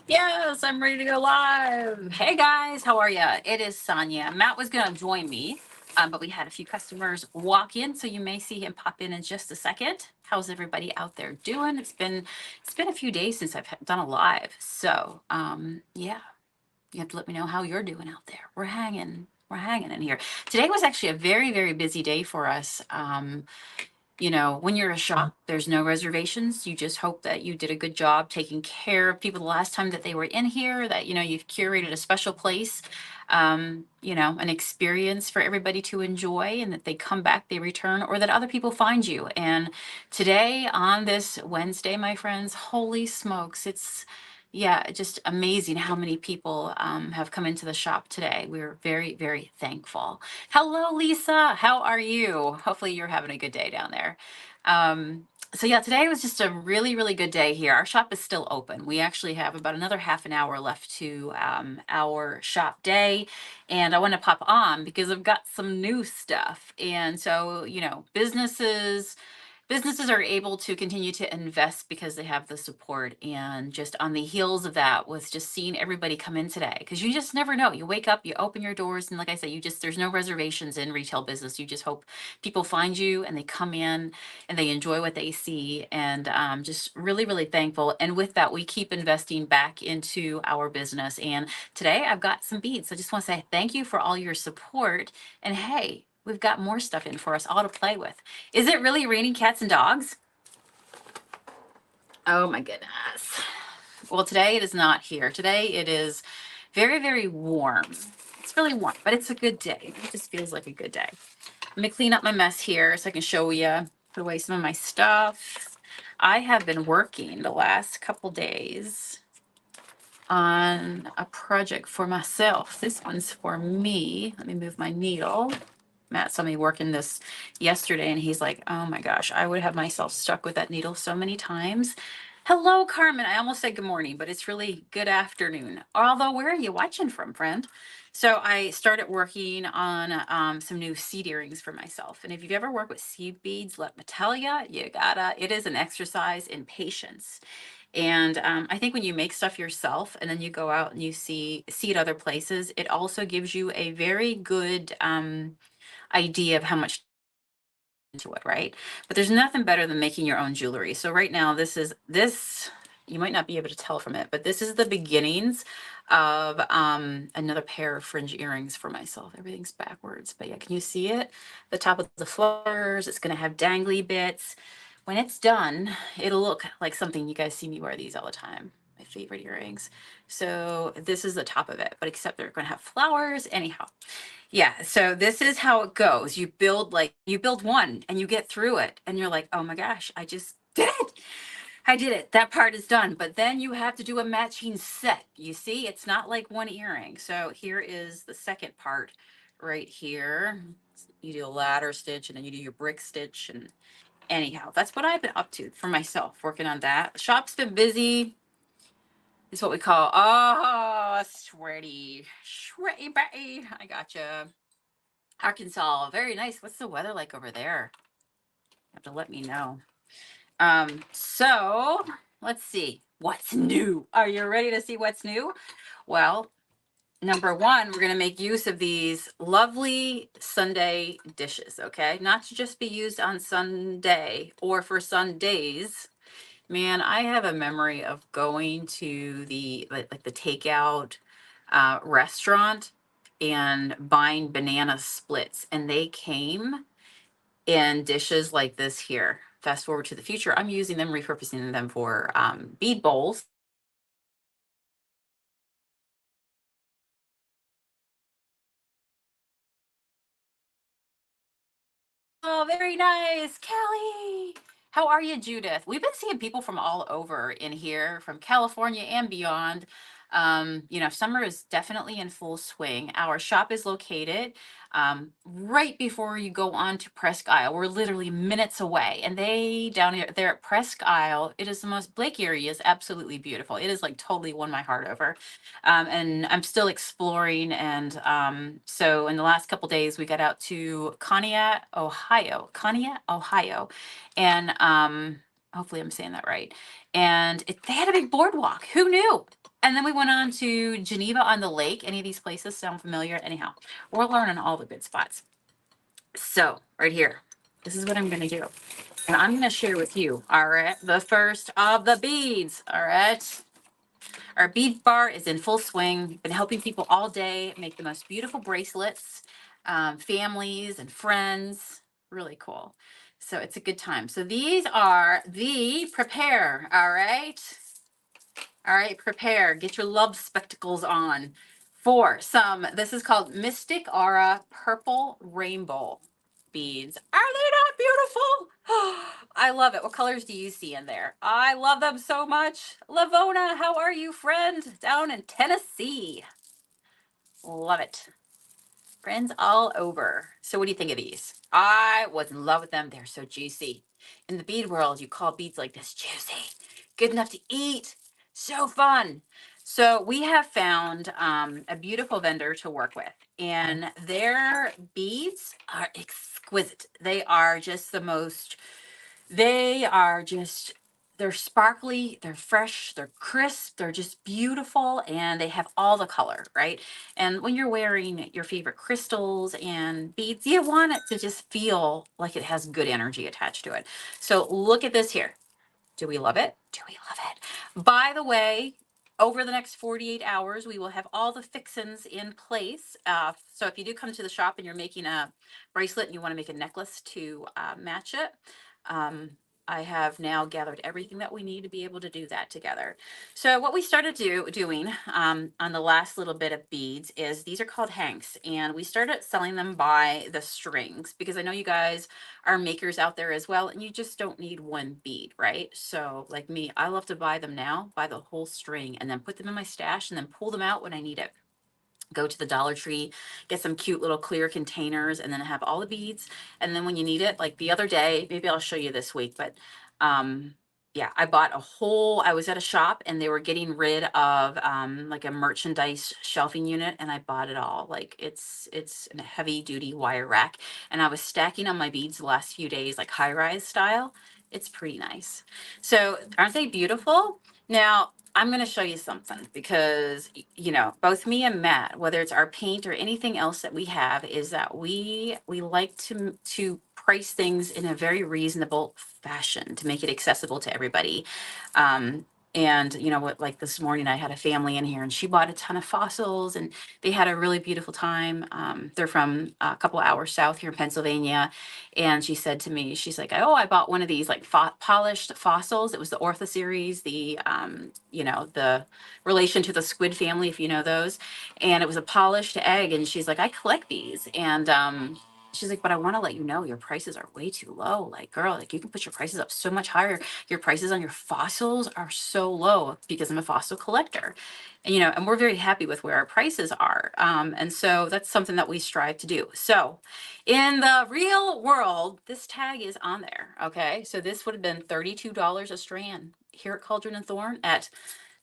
Yes, I'm ready to go live. Hey guys, how are you? It is Sonia. Matt was going to join me, but we had a few customers walk in, so you may see him pop in just a second. How's everybody out there doing? It's been a few days since I've done a live, so yeah, you have to let me know how you're doing out there. We're hanging in here. Today was actually a very busy day for us. When you're a shop, there's no reservations. You just hope that you did a good job taking care of people the last time that they were in here, that, you've curated a special place, an experience for everybody to enjoy, and that they come back, they return, or that other people find you. And today, on this Wednesday, my friends, holy smokes, yeah, just amazing how many people have come into the shop today. We're very thankful. Hello, Lisa. How are you? Hopefully, you're having a good day down there. So yeah, today was just a really good day here. Our shop is still open. We actually have about another half an hour left to our shop day, and I want to pop on because I've got some new stuff. And so, businesses are able to continue to invest because they have the support. And just on the heels of that was just seeing everybody come in today, because you just never know. You wake up, you open your doors, and like I said, there's no reservations in retail business. You just hope people find you and they come in and they enjoy what they see. And just really thankful. And with that, we keep investing back into our business. And today I've got some beads. So I just want to say thank you for all your support. And hey, we've got more stuff in for us all to play with. Is it really raining cats and dogs? Oh my goodness. Well, today it is not here. Today it is very warm. It's really warm, but it's a good day. It just feels like a good day. Let me clean up my mess here so I can show you, put away some of my stuff. I have been working the last couple days on a project for myself. This one's for me. Let me move my needle. Matt saw me working this yesterday, and he's like, oh my gosh, I would have myself stuck with that needle so many times. Hello, Carmen. I almost said good morning, but it's really good afternoon. Although, where are you watching from, friend? So I started working on some new seed earrings for myself. And if you've ever worked with seed beads, let me tell you, it is an exercise in patience. And I think when you make stuff yourself and then you go out and you see it other places, it also gives you a very good idea of how much into it, right? But there's nothing better than making your own jewelry. So right now, this. You might not be able to tell from it, but this is the beginnings of another pair of fringe earrings for myself. Everything's backwards, but yeah, can you see it? The top of the flowers. It's going to have dangly bits. When it's done, it'll look like something you guys see me wear these all the time. My favorite earrings. So this is the top of it, but except they're going to have flowers. Anyhow, yeah, so this is how it goes. You build one and you get through it and you're like, "Oh my gosh, I just did it. I did it. That part is done." But then you have to do a matching set. You see, it's not like one earring. So here is the second part right here. You do a ladder stitch and then you do your brick stitch, and anyhow, that's what I've been up to for myself, working on that. Shop's been busy. It's what we call, sweaty. Sweaty Betty. I gotcha. Arkansas, very nice. What's the weather like over there? You have to let me know. So let's see what's new. Are you ready to see what's new? Well, number one, we're going to make use of these lovely Sunday dishes, okay? Not to just be used on Sunday or for Sundays. Man, I have a memory of going to the takeout restaurant and buying banana splits, and they came in dishes like this here. Fast forward to the future, I'm using them, repurposing them for bead bowls. Oh, very nice. Kelly. How are you, Judith? We've been seeing people from all over in here, from California and beyond. Summer is definitely in full swing. Our shop is located right before you go on to Presque Isle. We're literally minutes away. And they down here there at Presque Isle, it is the most, Blake area is absolutely beautiful. It is like totally won my heart over. And I'm still exploring. And so in the last couple days, we got out to Conneaut, Ohio, and hopefully I'm saying that right. And they had a big boardwalk. Who knew? And then we went on to Geneva on the Lake. Any of these places sound familiar? Anyhow, we're learning all the good spots. So right here, this is what I'm going to do. And I'm going to share with you, all right, the first of the beads, all right? Our bead bar is in full swing. We've been helping people all day make the most beautiful bracelets, families and friends. Really cool. So it's a good time. So these are the Prepare, all right? All right, prepare. Get your love spectacles on for some. This is called Mystic Aura Purple Rainbow beads. Are they not beautiful? I love it. What colors do you see in there? I love them so much. Lavona, how are you, friend? Down in Tennessee. Love it. Friends all over. So what do you think of these? I was in love with them. They're so juicy. In the bead world, you call beads like this juicy. Good enough to eat. So fun. So we have found a beautiful vendor to work with, and their beads are exquisite. They are just the most, they are just, they're sparkly, they're fresh, they're crisp, they're just beautiful, and they have all the color, right? And when you're wearing your favorite crystals and beads, you want it to just feel like it has good energy attached to it. So look at this here. Do we love it? Do we love it? By the way, over the next 48 hours, we will have all the fixins in place. So if you do come to the shop and you're making a bracelet and you want to make a necklace to match it, um, I have now gathered everything that we need to be able to do that together. So what we started doing on the last little bit of beads is these are called hanks, and we started selling them by the strings because I know you guys are makers out there as well, and you just don't need one bead, right? So like me, I love to buy them now, buy the whole string, and then put them in my stash and then pull them out when I need it. Go to the Dollar Tree, get some cute little clear containers, and then have all the beads. And then when you need it, like the other day, maybe I'll show you this week, but yeah, I bought a whole, I was at a shop and they were getting rid of like a merchandise shelving unit, and I bought it all. Like it's a heavy duty wire rack, and I was stacking on my beads the last few days, like high rise style. It's pretty nice. So aren't they beautiful? Now, I'm going to show you something because, you know, both me and Matt, whether it's our paint or anything else that we have, is that we like to price things in a very reasonable fashion to make it accessible to everybody. And you know what, like this morning I had a family in here and she bought a ton of fossils and they had a really beautiful time. They're from a couple hours south here in Pennsylvania. And she said to me, she's like, oh, I bought one of these like polished fossils. It was the Ortho series, the, you know, the relation to the squid family, if you know those. And it was a polished egg. And she's like, I collect these. And she's like, but I want to let you know your prices are way too low. Like, girl, like you can put your prices up so much higher. Your prices on your fossils are so low because I'm a fossil collector. And, you know, and we're very happy with where our prices are. And so that's something that we strive to do. So in the real world, this tag is on there. Okay. So this would have been $32 a strand here at Cauldron and Thorn at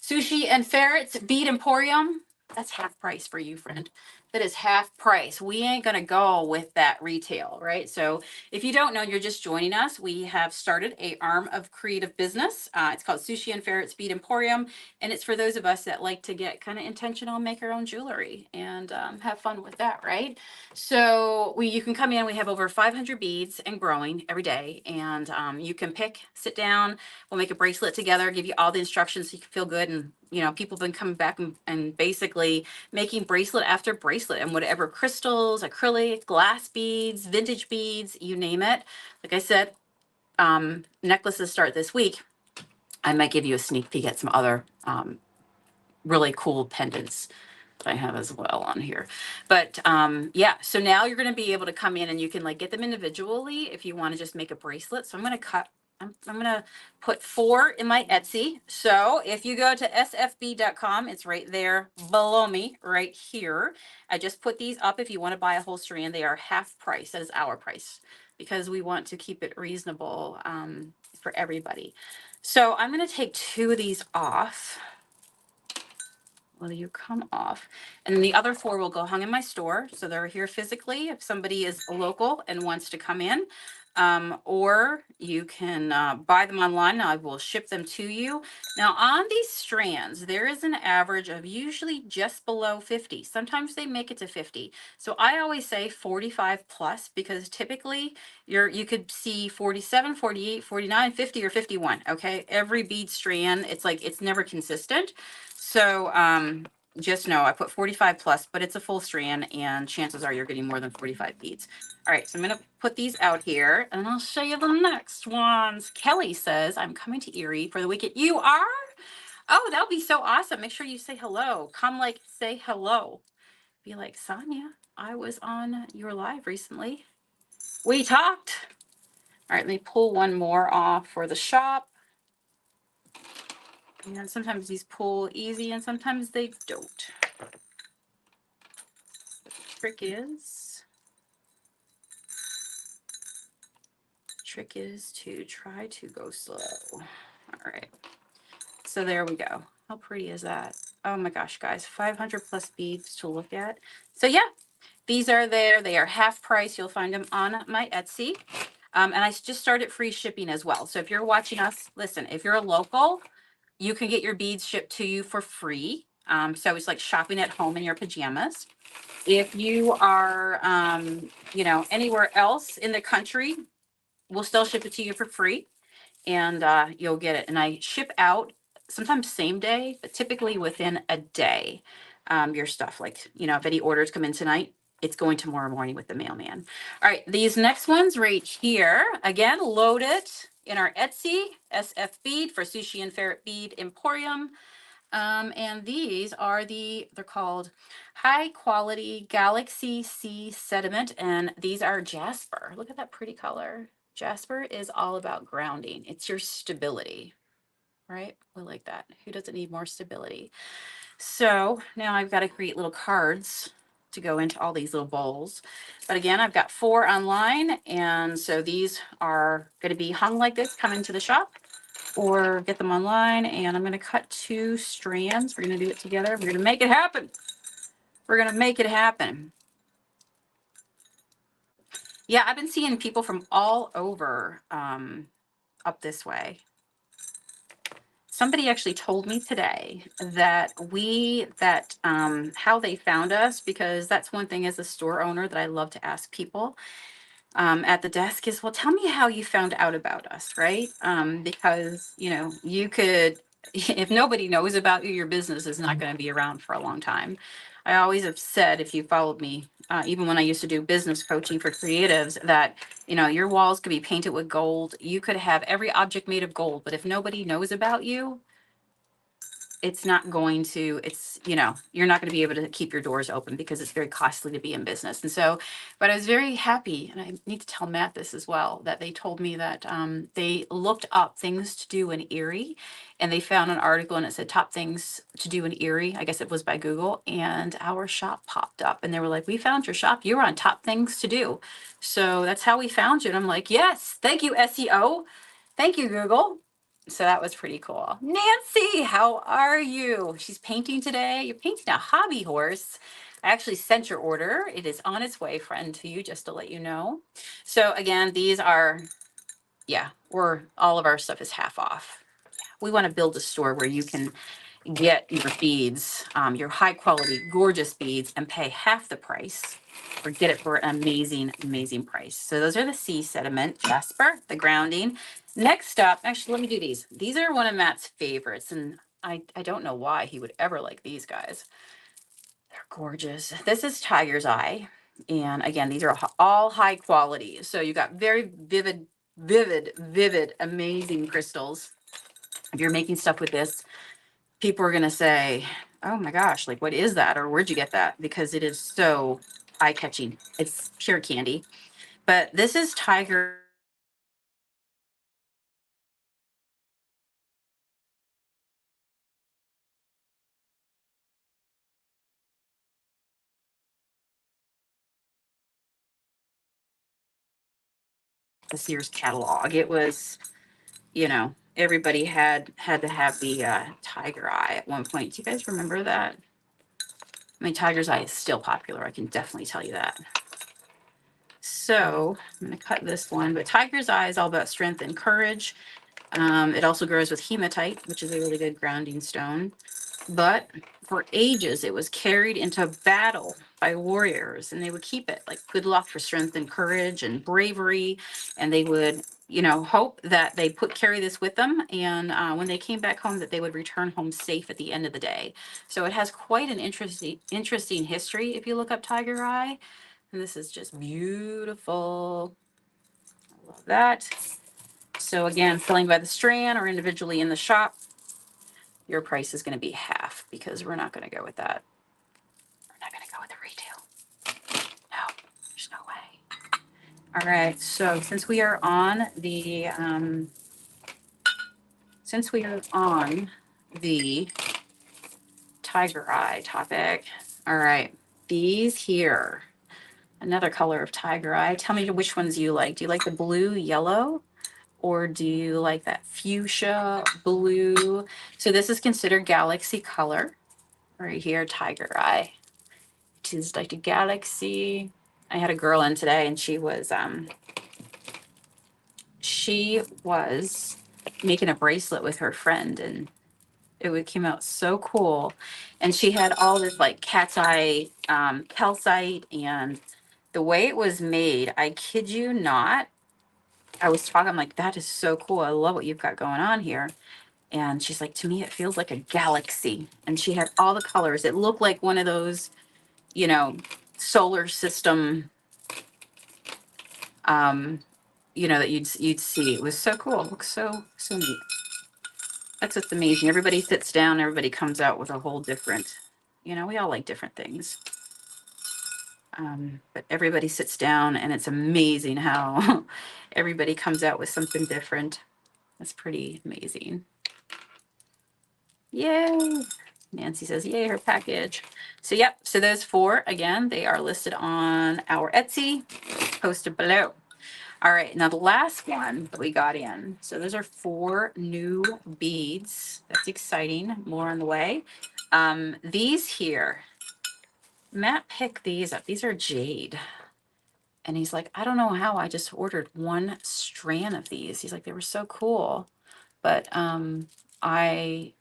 Sushi and Ferrets Bead Emporium. That's half price for you, friend. That is half price. We ain't going to go with that retail, right? So if you don't know, you're just joining us. We have started a arm of creative business. It's called Sushi and Ferrets Bead Emporium. And it's for those of us that like to get kind of intentional and make our own jewelry and have fun with that, right? So you can come in. We have over 500 beads and growing every day. And you can pick, sit down. We'll make a bracelet together, give you all the instructions so you can feel good. And, you know, people have been coming back and basically making bracelet after bracelet and whatever crystals, acrylic, glass beads, vintage beads, you name it. Like I said, necklaces start this week. I might give you a sneak peek at some other really cool pendants that I have as well on here. But yeah, so now you're going to be able to come in and you can like get them individually if you want to just make a bracelet. So I'm going to cut, I'm going to put 4 in my Etsy. So if you go to sfb.com, it's right there below me right here. I just put these up. If you want to buy a whole strand, they are half price. That is our price because we want to keep it reasonable for everybody. So I'm going to take 2 of these off. Will you come off? And then the other 4 will go hung in my store. So they're here physically. If somebody is local and wants to come in, Or you can buy them online. I will ship them to you. Now, on these strands, there is an average of usually just below 50. Sometimes they make it to 50. So I always say 45 plus, because typically you could see 47, 48, 49, 50, or 51. Okay. Every bead strand, it's like, it's never consistent. So, just know I put 45 plus, but it's a full strand, and chances are you're getting more than 45 beads. All right, so I'm going to put these out here, and I'll show you the next ones. Kelly says, I'm coming to Erie for the weekend. You are? Oh, that'll be so awesome. Make sure you say hello. Come, like, say hello. Be like, Sonia, I was on your live recently. We talked. All right, let me pull one more off for the shop. And sometimes these pull easy and sometimes they don't. The trick is to try to go slow. All right. So there we go. How pretty is that? Oh my gosh, guys, 500 plus beads to look at. So yeah, these are there. They are half price. You'll find them on my Etsy. And I just started free shipping as well. So if you're watching us, listen, if you're a local, you can get your beads shipped to you for free. So it's like shopping at home in your pajamas. If you are, anywhere else in the country, we'll still ship it to you for free, and you'll get it. And I ship out sometimes same day, but typically within a day. Your stuff, like, if any orders come in tonight, it's going tomorrow morning with the mailman. All right, these next ones right here, again, loaded in our Etsy, SF Bead for Sushi and Ferret Bead Emporium. And these are they're called high quality Galaxy Sea sediment. And these are jasper. Look at that pretty color. Jasper is all about grounding. It's your stability, right? We like that. Who doesn't need more stability? So now I've got to create little cards to go into all these little bowls. But again, I've got 4 online. And so these are going to be hung like this, come into the shop, or get them online. And I'm going to cut 2 strands. We're going to do it together. We're going to make it happen. We're going to make it happen. Yeah, I've been seeing people from all over up this way. Somebody actually told me today that how they found us, because that's one thing as a store owner that I love to ask people at the desk is, well, tell me how you found out about us, right? Because, you could, if nobody knows about you, your business is not going to be around for a long time. I always have said, if you followed me, even when I used to do business coaching for creatives, that, your walls could be painted with gold. You could have every object made of gold, but if nobody knows about you, it's not going to, you're not going to be able to keep your doors open, because it's very costly to be in business. And so, but I was very happy, and I need to tell Matt this as well, that they told me that they looked up things to do in Erie, and they found an article and it said top things to do in Erie. I guess it was by Google, and our shop popped up, and they were like, we found your shop. You were on top things to do. So that's how we found you. And I'm like, yes, thank you, SEO. Thank you, Google. So that was pretty cool. Nancy, how are you? She's painting today. You're painting a hobby horse. I actually sent your order. It is on its way, friend, to you, just to let you know. So again, these are, all of our stuff is half off. We want to build a store where you can get your beads, your high quality, gorgeous beads, and pay half the price, or get it for an amazing, amazing price. So those are the sea sediment, jasper, the grounding. Next up, actually, let me do these. These are one of Matt's favorites, and I don't know why he would ever like these guys. They're gorgeous. This is Tiger's Eye. And again, these are all high quality. So you got very vivid, amazing crystals. If you're making stuff with this, people are going to say, oh my gosh, like, what is that? Or where'd you get that? Because it is so eye-catching. It's pure candy. But this is Tiger. The Sears catalog. It was, everybody had to have the Tiger Eye at one point. Do you guys remember that? I mean, Tiger's Eye is still popular. I can definitely tell you that. So I'm going to cut this one, but tiger's eye is all about strength and courage. It also grows with hematite, which is a really good grounding stone. But for ages, it was carried into battle by warriors, and they would keep it like good luck for strength and courage and bravery. And they would, you know, hope that they carry this with them. And when they came back home, that they would return home safe at the end of the day. So it has quite an interesting history if you look up tiger eye. And this is just beautiful. I love that. So again, selling by the strand or individually in the shop, your price is going to be half because we're not going to go with that. We're not going to go with the retail. No, there's no way. All right. So since we are on the tiger eye topic, all right, these here, another color of tiger eye. Tell me which ones you like. Do you like the blue, yellow? Or do you like that fuchsia blue? So this is considered galaxy color right here, tiger eye. It is like a galaxy. I had a girl in today and she was making a bracelet with her friend, and came out so cool. And she had all this like cat's eye calcite, and the way it was made, I kid you not, I'm like, that is so cool. I love what you've got going on here. And she's like, to me, it feels like a galaxy. And she had all the colors. It looked like one of those, you know, solar system, that you'd see. It was so cool. It looks so neat. That's what's amazing. Everybody sits down. Everybody comes out with a whole different, we all like different things. But everybody sits down, and it's amazing how everybody comes out with something different. That's pretty amazing. Yay. Nancy says, yay, her package. So, yep. So those 4, again, they are listed on our Etsy, posted below. All right. Now the last one that we got in. So those are 4 new beads. That's exciting. More on the way. These here, Matt picked these up. These are jade. And he's like, I don't know how I just ordered 1 strand of these. He's like, they were so cool. But I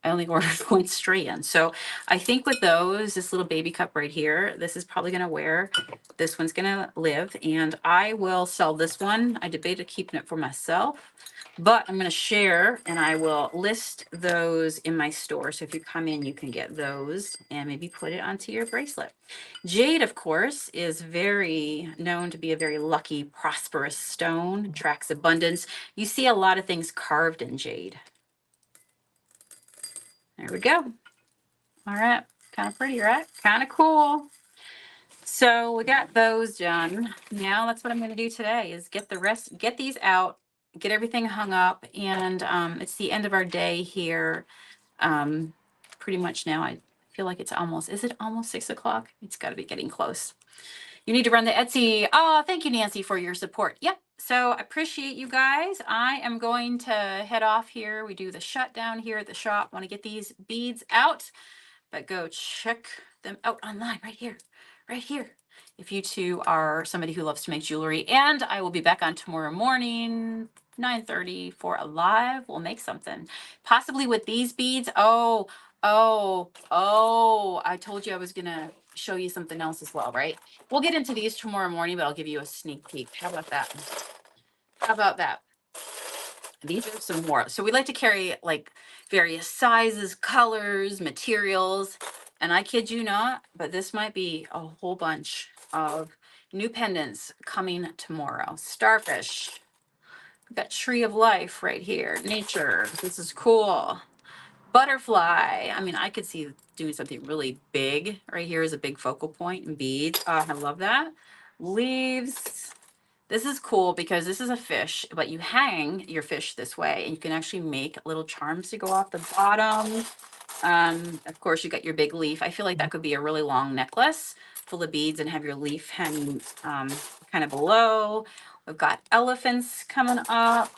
only ordered 1 strand. So I think with those, this little baby cup right here, this is probably going to wear. This one's going to live. And I will sell this one. I debated keeping it for myself, but I'm going to share, and I will list those in my store. So if you come in, you can get those and maybe put it onto your bracelet. Jade, of course, is very known to be a very lucky, prosperous stone, attracts abundance. You see a lot of things carved in jade. There we go. All right. Kind of pretty, right? Kind of cool. So we got those done. Now that's what I'm going to do today is get these out, get everything hung up. And it's the end of our day here. Pretty much now. I feel like is it almost 6 o'clock? It's got to be getting close. You need to run the Etsy. Oh, thank you, Nancy, for your support. Yep. So I appreciate you guys. I am going to head off here. We do the shutdown here at the shop. Want to get these beads out, but go check them out online right here. If you two are somebody who loves to make jewelry, and I will be back on tomorrow morning, 9:30 for a live. We'll make something possibly with these beads. Oh, I told you I was going to show you something else as well, right? We'll get into these tomorrow morning, but I'll give you a sneak peek. How about that? These are some more. So we like to carry like various sizes, colors, materials. And I kid you not, but this might be a whole bunch of new pendants coming tomorrow. Starfish. We've got Tree of Life right here. Nature. This is cool. Butterfly. I mean, I could see doing something really big. Right here is a big focal point and beads. I love that. Leaves. This is cool because this is a fish, but you hang your fish this way, and you can actually make little charms to go off the bottom. Of course, you got your big leaf. I feel like that could be a really long necklace full of beads and have your leaf hanging kind of below. We've got elephants coming up.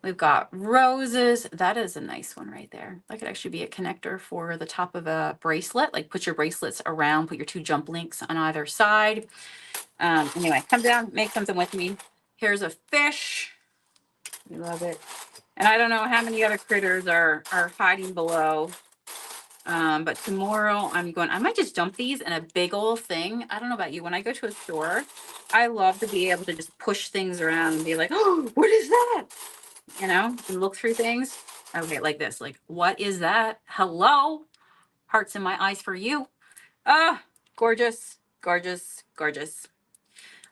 We've got roses. That is a nice one right there. That could actually be a connector for the top of a bracelet. Like put your bracelets around, put your 2 jump links on either side. Anyway, come down, make something with me. Here's a fish. We love it. And I don't know how many other critters are hiding below. But tomorrow I might just dump these in a big old thing. I don't know about you. When I go to a store, I love to be able to just push things around and be like, oh, what is that? You know, and look through things. Okay, like this. Like, what is that? Hello? Hearts in my eyes for you. Ah, gorgeous, gorgeous, gorgeous.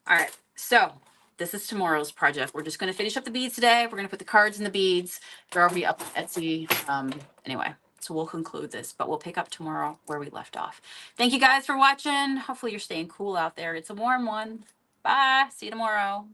All right. So this is tomorrow's project. We're just going to finish up the beads today. We're going to put the cards in the beads. They're already up on Etsy. Anyway, so we'll conclude this, but we'll pick up tomorrow where we left off. Thank you guys for watching. Hopefully you're staying cool out there. It's a warm one. Bye. See you tomorrow.